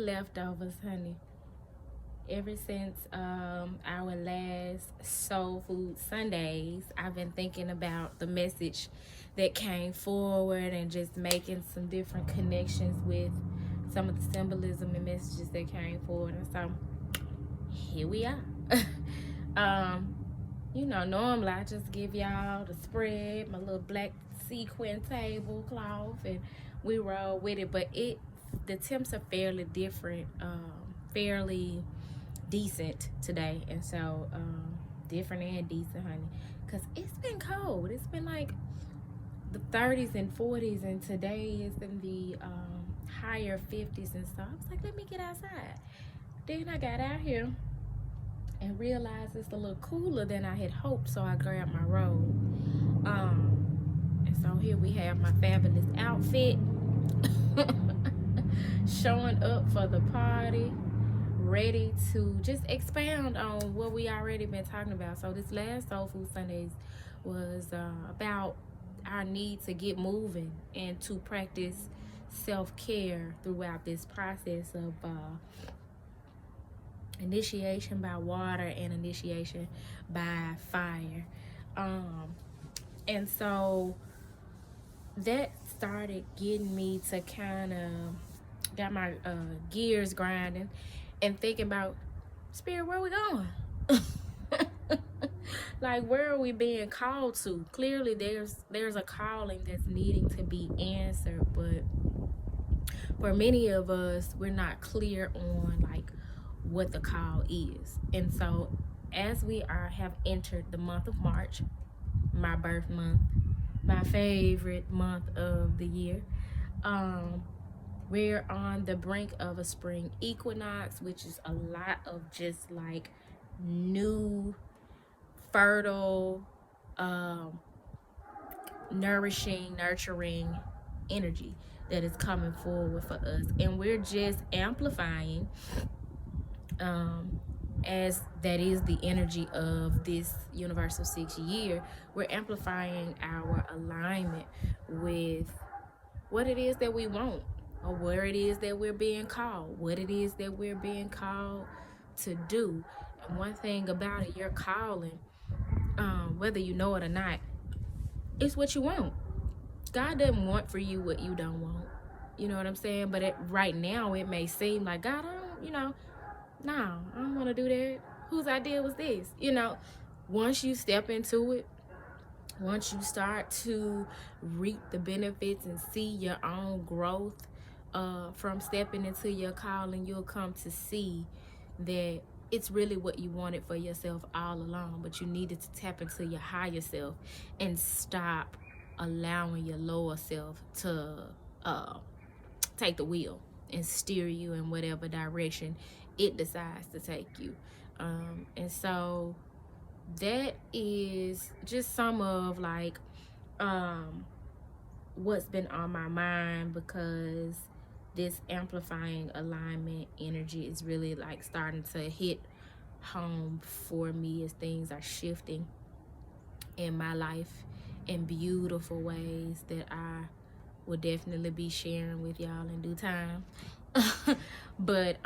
leftovers, honey. Ever since our last Soul Food Sundays, I've been thinking about the message that came forward and just making some different connections with some of the symbolism and messages that came forward. And so here we are. um, normally I just give y'all the spread, my little black sequin tablecloth, and we roll with it. But the temps are fairly different, fairly decent today, and so different and decent, honey, because it's been cold. It's been like the 30s and 40s, and today is in the higher 50s. And so I was like, let me get outside. Then I got out here and realized it's a little cooler than I had hoped, so I grabbed my robe. And so here we have my fabulous outfit showing up for the party, ready to just expound on what we already been talking about. So this last Soul Food Sundays was about our need to get moving and to practice self-care throughout this process of initiation by water and initiation by fire. And so that started getting me to kind of got my gears grinding and thinking about, Spirit, where we going? Like, where are we being called to? Clearly there's a calling that's needing to be answered, but for many of us, we're not clear on like what the call is. And so as we have entered the month of March, my birth month, my favorite month of the year, we're on the brink of a spring equinox, which is a lot of just like new, fertile, nourishing, nurturing energy that is coming forward for us. And we're just amplifying, as that is the energy of this universal 6 year, we're amplifying our alignment with what it is that we want, or where it is that we're being called, what it is that we're being called to do. And one thing about it, your calling, whether you know it or not, it's what you want. God doesn't want for you what you don't want. You know what I'm saying? But right now, it may seem like, God, no, I don't want to do that. Whose idea was this? Once you step into it, once you start to reap the benefits and see your own growth from stepping into your calling, you'll come to see that it's really what you wanted for yourself all along, but you needed to tap into your higher self and stop allowing your lower self to take the wheel and steer you in whatever direction it decides to take you. And so that is just some of like what's been on my mind, because this amplifying alignment energy is really like starting to hit home for me as things are shifting in my life in beautiful ways that I will definitely be sharing with y'all in due time. But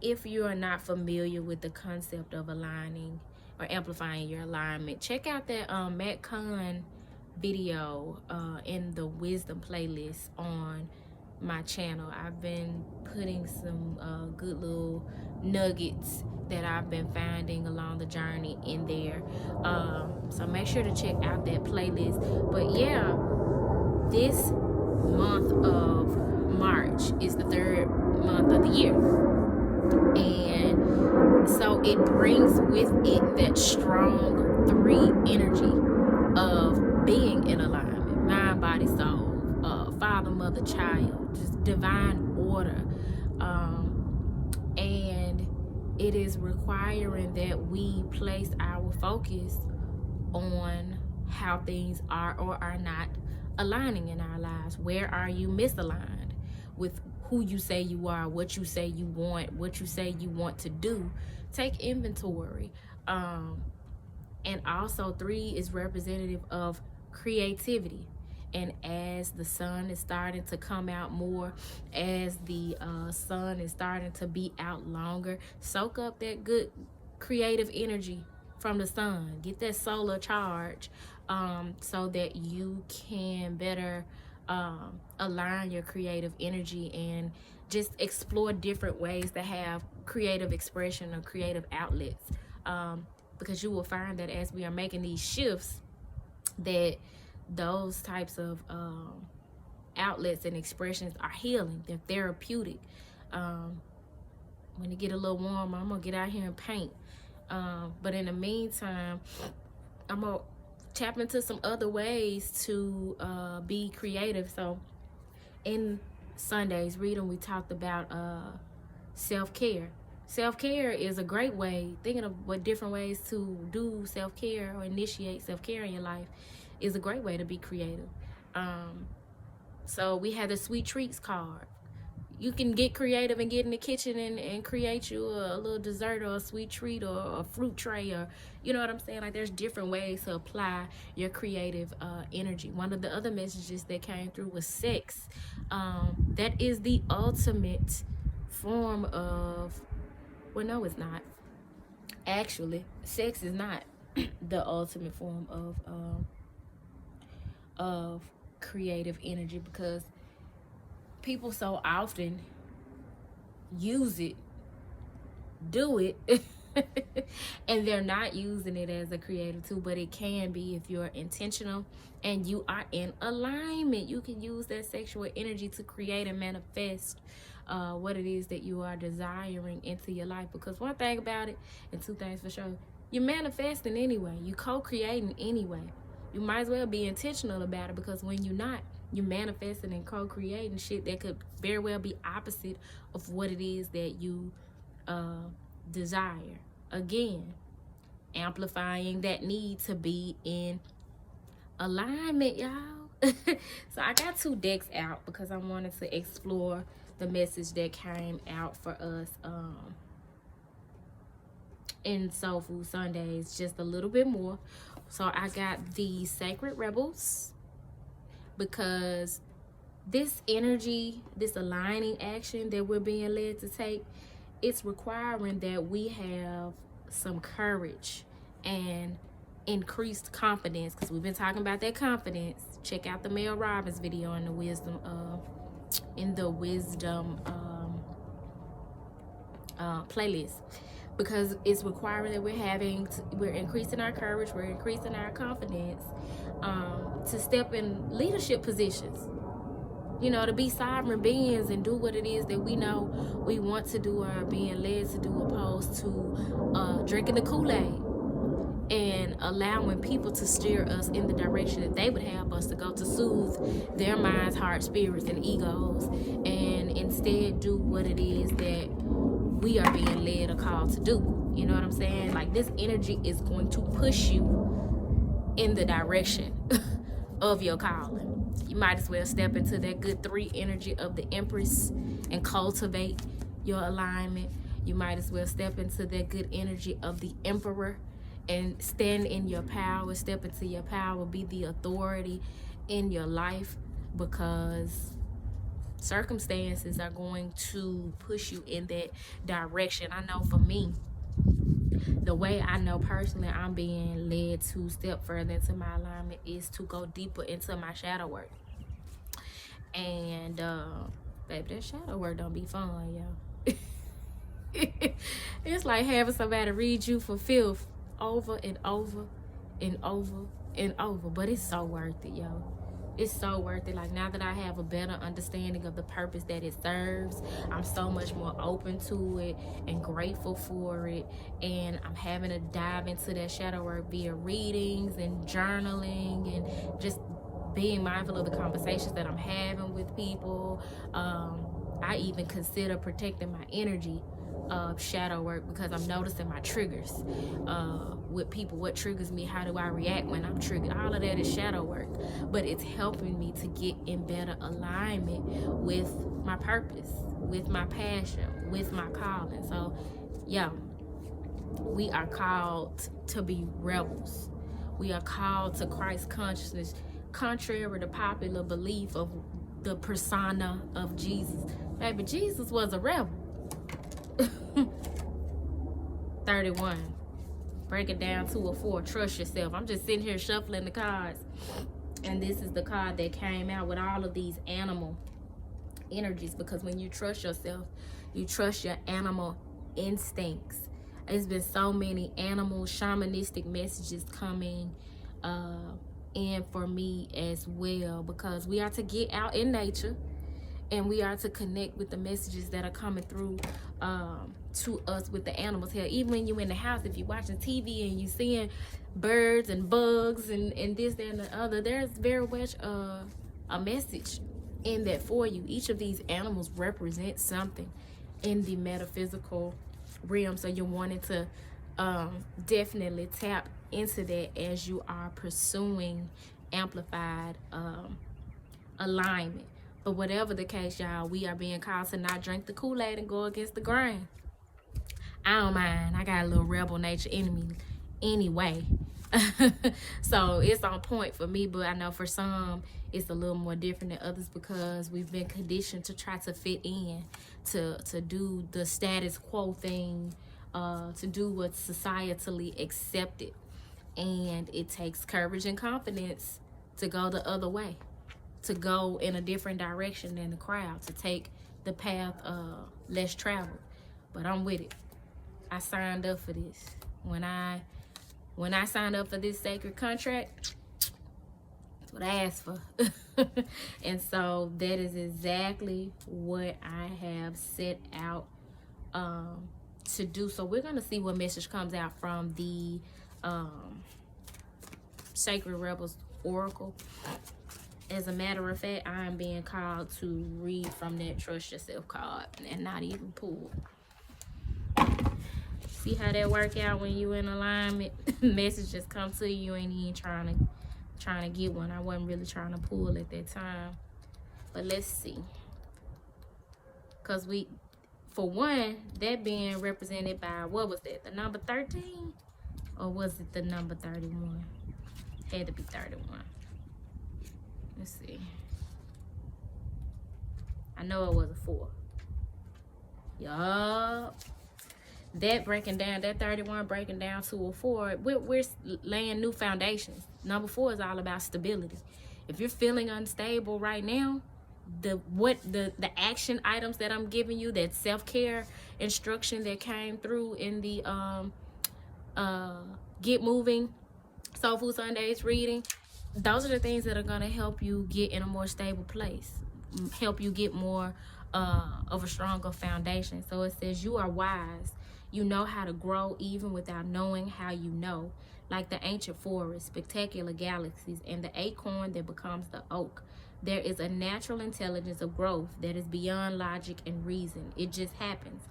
if you are not familiar with the concept of aligning or amplifying your alignment, check out that Matt Kahn video in the wisdom playlist on my channel. I've been putting some good little nuggets that I've been finding along the journey in there, so make sure to check out that playlist. But yeah, this month of March is the third month of the year, and so it brings with it that strong 3 energy of being in alignment: mind, body, soul, father, mother, child, just divine order. And it is requiring that we place our focus on how things are or are not aligning in our lives. Where are you misaligned with who you say you are, what you say you want, what you say you want to do? Take inventory. And also 3 is representative of creativity. And as the sun is starting to come out more, as the sun is starting to be out longer, soak up that good creative energy from the sun. Get that solar charge, so that you can better align your creative energy and just explore different ways to have creative expression or creative outlets. Because you will find that as we are making these shifts, that those types of outlets and expressions are healing. They're therapeutic. When it get a little warmer, I'm gonna get out here and paint. But in the meantime, I'm gonna tap into some other ways to be creative. So in Sunday's reading, we talked about self-care. Self-care is a great way, thinking of what different ways to do self-care or initiate self-care in your life is a great way to be creative. So we had the sweet treats card. You can get creative and get in the kitchen and create you a little dessert or a sweet treat or a fruit tray, or you know what I'm saying? Like, there's different ways to apply your creative energy. One of the other messages that came through was sex. That is the ultimate form of, well, no, it's not. Actually, sex is not the ultimate form of creative energy, because people so often use it, do it, and they're not using it as a creative tool. But it can be if you're intentional and you are in alignment. You can use that sexual energy to create and manifest what it is that you are desiring into your life. Because one thing about it, and two things for sure, you're manifesting anyway. You co-creating anyway. You might as well be intentional about it, because when you're not, you're manifesting and co-creating shit that could very well be opposite of what it is that you desire. Again, amplifying that need to be in alignment, y'all. So I got 2 decks out because I wanted to explore the message that came out for us in Soul Food Sundays just a little bit more. So I got the Sacred Rebels, because this energy, this aligning action that we're being led to take, it's requiring that we have some courage and increased confidence, because we've been talking about that confidence. Check out the Mel Robbins video in the wisdom playlist, because it's requiring that we're increasing our courage, we're increasing our confidence to step in leadership positions, you know, to be sovereign beings and do what it is that we know we want to do or are being led to do, opposed to drinking the Kool-Aid and allowing people to steer us in the direction that they would have us to go, to soothe their minds, hearts, spirits, and egos, and instead do what it is that we are being led or called to do. You know what I'm saying? Like, this energy is going to push you in the direction of your calling. You might as well step into that good 3 energy of the Empress and cultivate your alignment. You might as well step into that good energy of the Emperor and stand in your power, step into your power, be the authority in your life, because circumstances are going to push you in that direction. I know for me, the way I know personally I'm being led to step further into my alignment is to go deeper into my shadow work. And baby, that shadow work don't be fun, y'all. It's like having somebody read you for filth over and over and over and over, but it's so worth it, yo. It's so worth it. Like, now that I have a better understanding of the purpose that it serves, I'm so much more open to it and grateful for it. And I'm having to dive into that shadow work via readings and journaling and just being mindful of the conversations that I'm having with people. I even consider protecting my energy of shadow work, because I'm noticing my triggers with people. What triggers me? How do I react when I'm triggered? All of that is shadow work, but it's helping me to get in better alignment with my purpose, with my passion, with my calling. So yeah, we are called to be rebels. We are called to Christ consciousness, contrary to popular belief of the persona of Jesus. Baby, Jesus was a rebel. 31. Break it down to a 4. Trust yourself. I'm just sitting here shuffling the cards. And this is the card that came out with all of these animal energies, because when you trust yourself, you trust your animal instincts. There's been so many animal shamanistic messages coming in for me as well, because we are to get out in nature and we are to connect with the messages that are coming through to us with the animals. Hell, even when you're in the house, if you're watching TV and you're seeing birds and bugs and this, that, and the other, there's very much a message in that for you. Each of these animals represent something in the metaphysical realm, so you're wanting to definitely tap into that as you are pursuing amplified alignment. But whatever the case, y'all, we are being called to not drink the Kool-Aid and go against the grain. I don't mind. I got a little rebel nature in me anyway. So it's on point for me, but I know for some it's a little more different than others, because we've been conditioned to try to fit in, to do the status quo thing, to do what's societally accepted. And it takes courage and confidence to go the other way, to go in a different direction than the crowd, to take the path less traveled. But I'm with it. I signed up for this. When I signed up for this sacred contract, that's what I asked for. And so that is exactly what I have set out to do. So we're gonna see what message comes out from the Sacred Rebels Oracle. As a matter of fact, I am being called to read from that Trust Yourself card and not even pull. See how that work out when you in alignment? Messages come to you, ain't even trying to get one. I wasn't really trying to pull at that time. But let's see. Because for one, that being represented by, what was that? The number 13? Or was it the number 31? Had to be 31. Let's see. I know it was a 4. Yup. That breaking down, that 31 breaking down to a 4, we're laying new foundations. Number 4 is all about stability. If you're feeling unstable right now, the action items that I'm giving you, that self-care instruction that came through in the Get Moving Soul Food Sundays reading, those are the things that are going to help you get in a more stable place, help you get more of a stronger foundation. So it says, you are wise. You know how to grow even without knowing how you know. Like the ancient forest, spectacular galaxies, and the acorn that becomes the oak. There is a natural intelligence of growth that is beyond logic and reason. It just happens.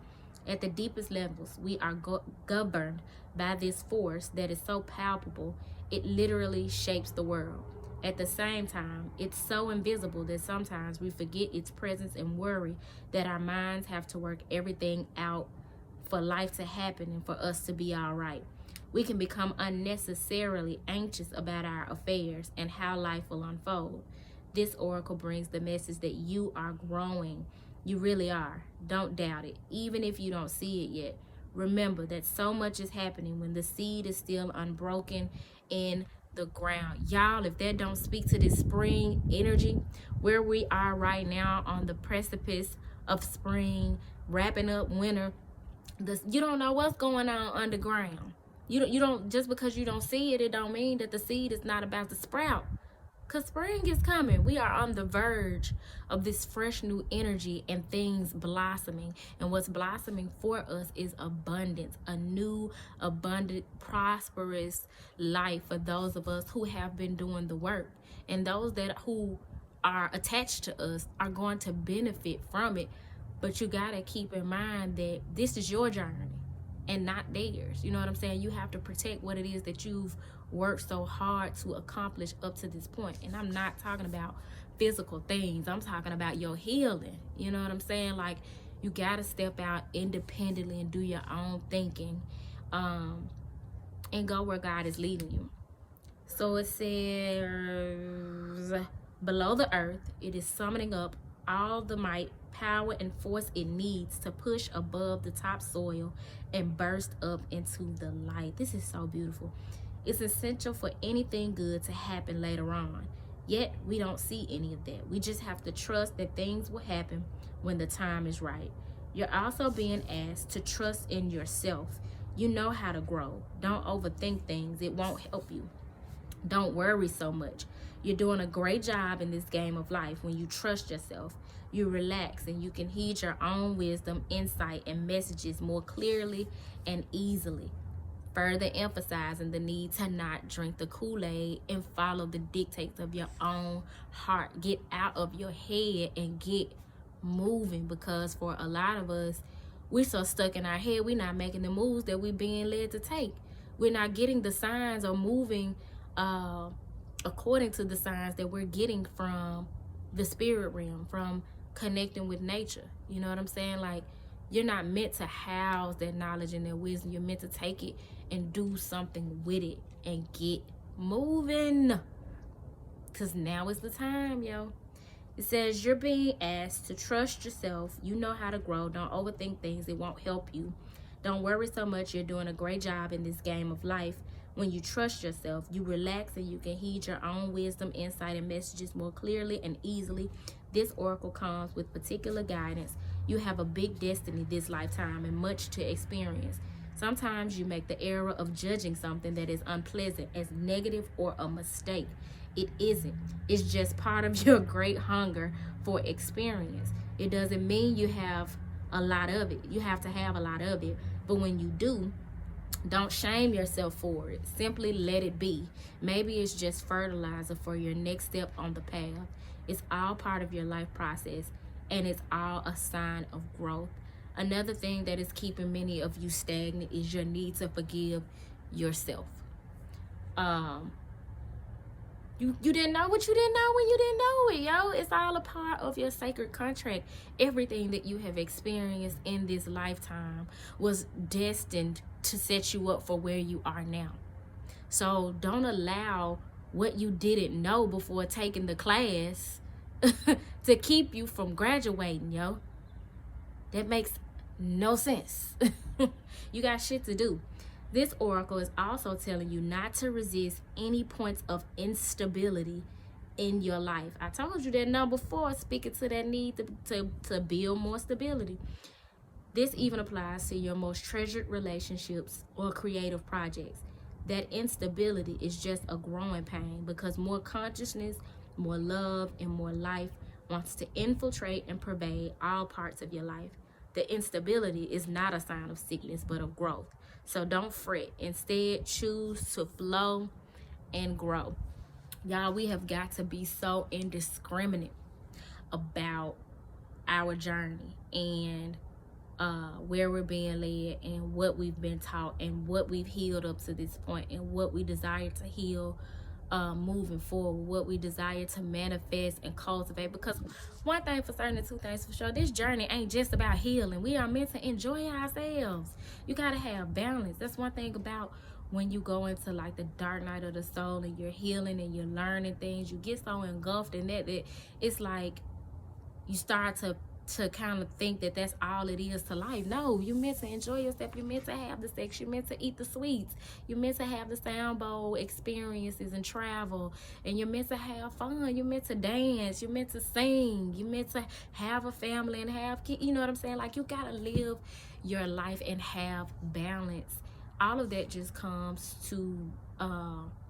At the deepest levels, we are governed by this force that is so palpable, it literally shapes the world. At the same time, it's so invisible that sometimes we forget its presence and worry that our minds have to work everything out for life to happen and for us to be all right. We can become unnecessarily anxious about our affairs and how life will unfold. This oracle brings the message that you are growing. You really are. Don't doubt it. Even if you don't see it yet, remember that so much is happening when the seed is still unbroken in the ground. Y'all, if that don't speak to this spring energy, where we are right now on the precipice of spring, wrapping up winter, you don't know what's going on underground. You don't just because you don't see it, it don't mean that the seed is not about to sprout. Because spring is coming. We are on the verge of this fresh new energy and things blossoming. And what's blossoming for us is abundance, a new, abundant, prosperous life for those of us who have been doing the work. And those who are attached to us are going to benefit from it. But you got to keep in mind that this is your journey and not theirs. You know what I'm saying? You have to protect what it is that you've worked so hard to accomplish up to this point. And I'm not talking about physical things. I'm talking about your healing. You know what I'm saying? Like, you got to step out independently and do your own thinking and go where God is leading you. So it says, below the earth, it is summoning up all the might, power, and force it needs to push above the topsoil and burst up into the light. This is so beautiful. It's essential for anything good to happen later on. Yet we don't see any of that. We just have to trust that things will happen when the time is right. You're also being asked to trust in yourself. You know how to grow. Don't overthink things. It won't help you. Don't worry so much. You're doing a great job in this game of life when you trust yourself. You relax and you can heed your own wisdom, insight, and messages more clearly and easily. Further emphasizing the need to not drink the Kool-Aid and follow the dictates of your own heart. Get out of your head and get moving, because for a lot of us, we're so stuck in our head, we're not making the moves that we're being led to take. We're not getting the signs or moving according to the signs that we're getting from the spirit realm, from connecting with nature. You know what I'm saying? Like, you're not meant to house that knowledge and that wisdom. You're meant to take it and do something with it and get moving, because now is the time, yo. It says you're being asked to trust yourself. You know how to grow. Don't overthink things. It won't help you. Don't worry so much. You're doing a great job in this game of life. When you trust yourself, you relax and you can heed your own wisdom, insight, and messages more clearly and easily. This oracle comes with particular guidance. You have a big destiny this lifetime and much to experience. Sometimes you make the error of judging something that is unpleasant as negative or a mistake. It isn't. It's just part of your great hunger for experience. It doesn't mean you have a lot of it. You have to have a lot of it. But when you do, don't shame yourself for it. Simply let it be. Maybe it's just fertilizer for your next step on the path. It's all part of your life process, and it's all a sign of growth. Another thing that is keeping many of you stagnant is your need to forgive yourself. You didn't know what you didn't know when you didn't know it, yo. It's all a part of your sacred contract. Everything that you have experienced in this lifetime was destined to set you up for where you are now. So don't allow what you didn't know before taking the class to keep you from graduating, yo. That makes no sense. You got shit to do. This oracle is also telling you not to resist any points of instability in your life. I told you that number 4, speaking to that need to build more stability. This even applies to your most treasured relationships or creative projects. That instability is just a growing pain, because more consciousness, more love, and more life wants to infiltrate and pervade all parts of your life. The instability is not a sign of sickness, but of growth. So don't fret. Instead, choose to flow and grow. Y'all, we have got to be so indiscriminate about our journey and where we're being led and what we've been taught and what we've healed up to this point and what we desire to heal moving forward, what we desire to manifest and cultivate. Because one thing for certain and two things for sure, this journey ain't just about healing. We are meant to enjoy ourselves. You gotta have balance. That's one thing about when you go into like the dark night of the soul and you're healing and you're learning things. You get so engulfed in that it's like you start to kind of think that that's all it is to life. No, you're meant to enjoy yourself. You're meant to have the sex. You're meant to eat the sweets. You're meant to have the sound bowl experiences and travel. And you're meant to have fun. You're meant to dance. You're meant to sing. You're meant to have a family and have kids. You know what I'm saying? Like, you gotta live your life and have balance. All of that just comes to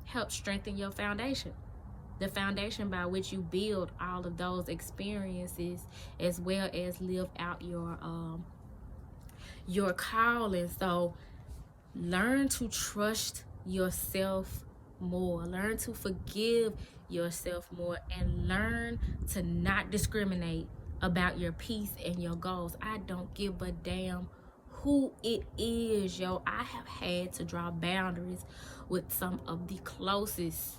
help strengthen your foundation. The foundation by which you build all of those experiences, as well as live out your calling. So learn to trust yourself more, learn to forgive yourself more, and learn to not discriminate about your peace and your goals. I don't give a damn who it is, yo. I have had to draw boundaries with some of the closest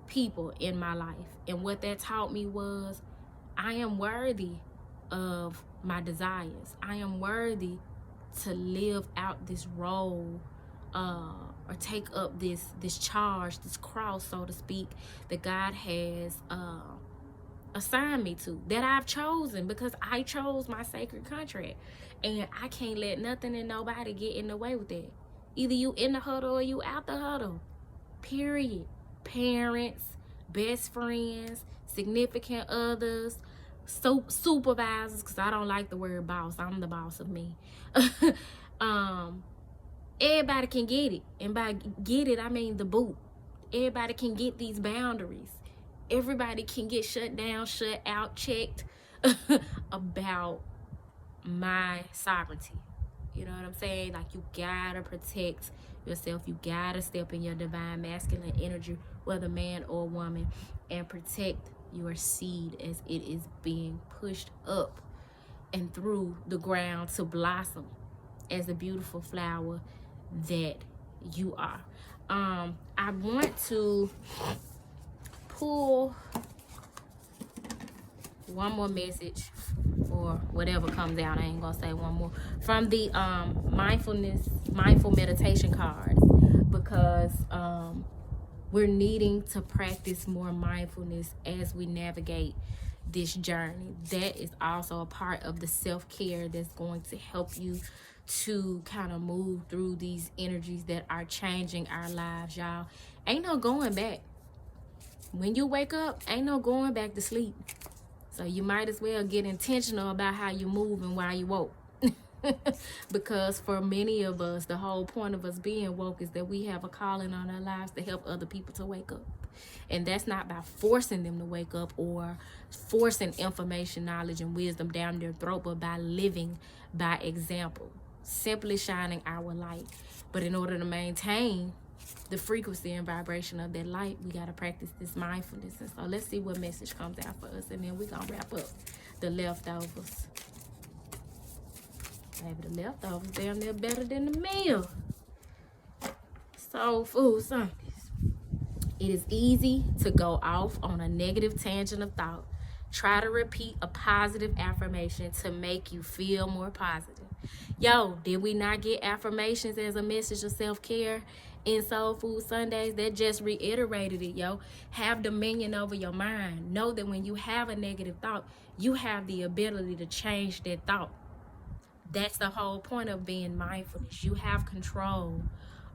people in my life, and what that taught me was I am worthy of my desires. I am worthy to live out this role or take up this charge, this cross, so to speak, that God has assigned me to, that I've chosen, because I chose my sacred contract. And I can't let nothing and nobody get in the way with that. Either you in the huddle or you out the huddle. Period. Parents, best friends, significant others, supervisors, because I don't like the word boss. I'm the boss of me. Everybody can get it. And by get it, I mean the boot. Everybody can get these boundaries. Everybody can get shut down, shut out, checked about my sovereignty. You know what I'm saying? Like, you gotta protect yourself. You gotta step in your divine masculine energy, whether man or woman, and protect your seed as it is being pushed up and through the ground to blossom as a beautiful flower that you are. I want to pull one more message, or whatever comes out. I ain't gonna say one more, from the mindful meditation cards, because we're needing to practice more mindfulness as we navigate this journey. That is also a part of the self-care that's going to help you to kind of move through these energies that are changing our lives, y'all. Ain't no going back. When you wake up, ain't no going back to sleep. So you might as well get intentional about how you move and why you woke. Because for many of us, the whole point of us being woke is that we have a calling on our lives to help other people to wake up. And that's not by forcing them to wake up or forcing information, knowledge, and wisdom down their throat, but by living by example, simply shining our light. But in order to maintain the frequency and vibration of that light, we got to practice this mindfulness. And so let's see what message comes out for us, and then we're going to wrap up the leftovers. Maybe the leftovers damn near better than the meal. Soul Food Sundays. It is easy to go off on a negative tangent of thought. Try to repeat a positive affirmation to make you feel more positive. Yo, did we not get affirmations as a message of self-care in Soul Food Sundays? That just reiterated it, yo. Have dominion over your mind. Know that when you have a negative thought, you have the ability to change that thought. That's the whole point of being mindfulness. You have control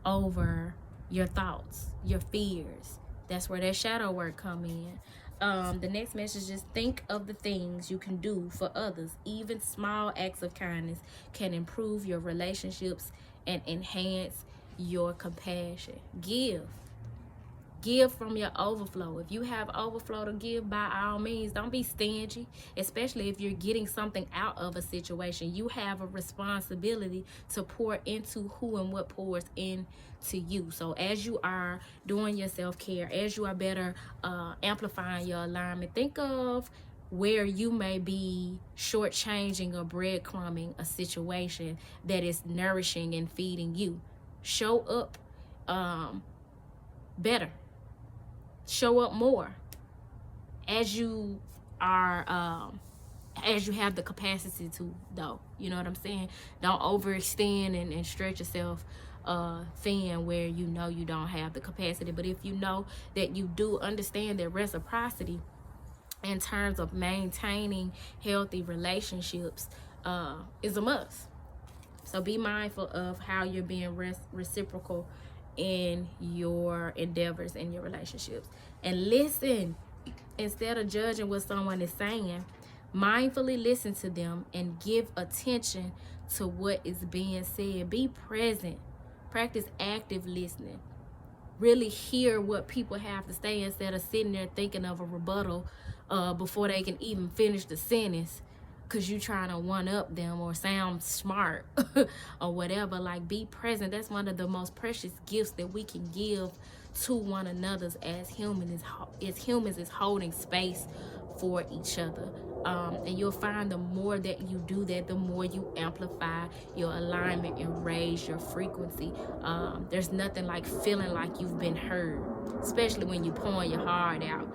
over your thoughts, your fears. That's where that shadow work come in. The next message is, think of the things you can do for others. Even small acts of kindness can improve your relationships and enhance your compassion. Give from your overflow. If you have overflow to give, by all means, don't be stingy, especially if you're getting something out of a situation. You have a responsibility to pour into who and what pours into you. So as you are doing your self-care, as you are better amplifying your alignment, think of where you may be shortchanging or breadcrumbing a situation that is nourishing and feeding you. Show up better. Show up more as you are as you have the capacity to, though. You know what I'm saying? Don't overextend and stretch yourself thin where you know you don't have the capacity. But if you know that you do understand that reciprocity in terms of maintaining healthy relationships is a must. So be mindful of how you're being reciprocal in your endeavors in your relationships. And listen, instead of judging what someone is saying, mindfully listen to them and give attention to what is being said. Be present. Practice active listening. Really hear what people have to say instead of sitting there thinking of a rebuttal before they can even finish the sentence, because you trying to one-up them or sound smart or whatever. Like, be present. That's one of the most precious gifts that we can give to one another as humans is holding space for each other. And you'll find the more that you do that, the more you amplify your alignment and raise your frequency. There's nothing like feeling like you've been heard, especially when you're pouring your heart out.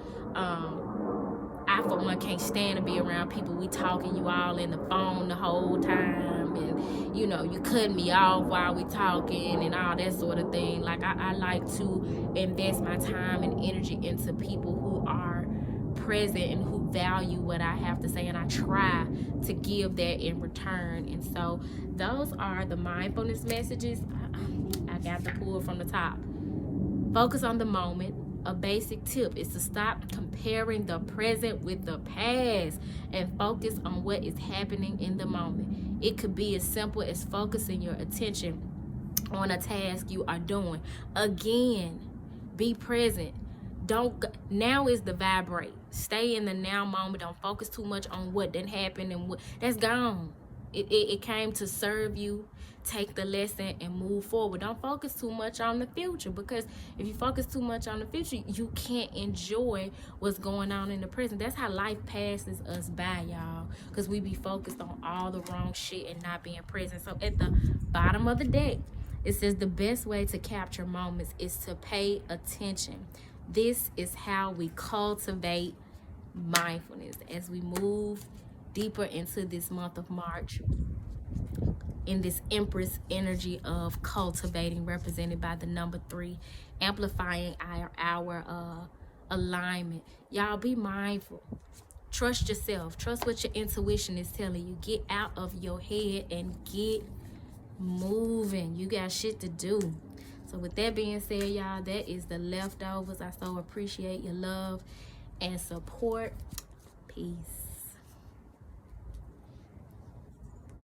I, for one, can't stand to be around people we talking, you all in the phone the whole time, something and, you know, you cut me off while we talking and all that sort of thing. Like, I like to invest my time and energy into people who are present and who value what I have to say, and I try to give that in return. And so those are the mindfulness messages. I got to pull from the top. Focus on the moment. A basic tip is to stop comparing the present with the past and focus on what is happening in the moment. It could be as simple as focusing your attention on a task you are doing. Again, be present. Now is the vibrate. Stay in the now moment. Don't focus too much on what didn't happen and what that's gone. It came to serve you. Take the lesson and move forward. Don't focus too much on the future, because if you focus too much on the future, you can't enjoy what's going on in the present. That's how life passes us by, y'all, because we be focused on all the wrong shit and not being present. So at the bottom of the deck, it says the best way to capture moments is to pay attention. This is how we cultivate mindfulness as we move deeper into this month of March, in this Empress energy of cultivating, represented by the number 3, amplifying our alignment. Y'all, be mindful. Trust yourself. Trust what your intuition is telling you. Get out of your head and get moving. You got shit to do. So with that being said, y'all, that is the leftovers. I so appreciate your love and support. Peace.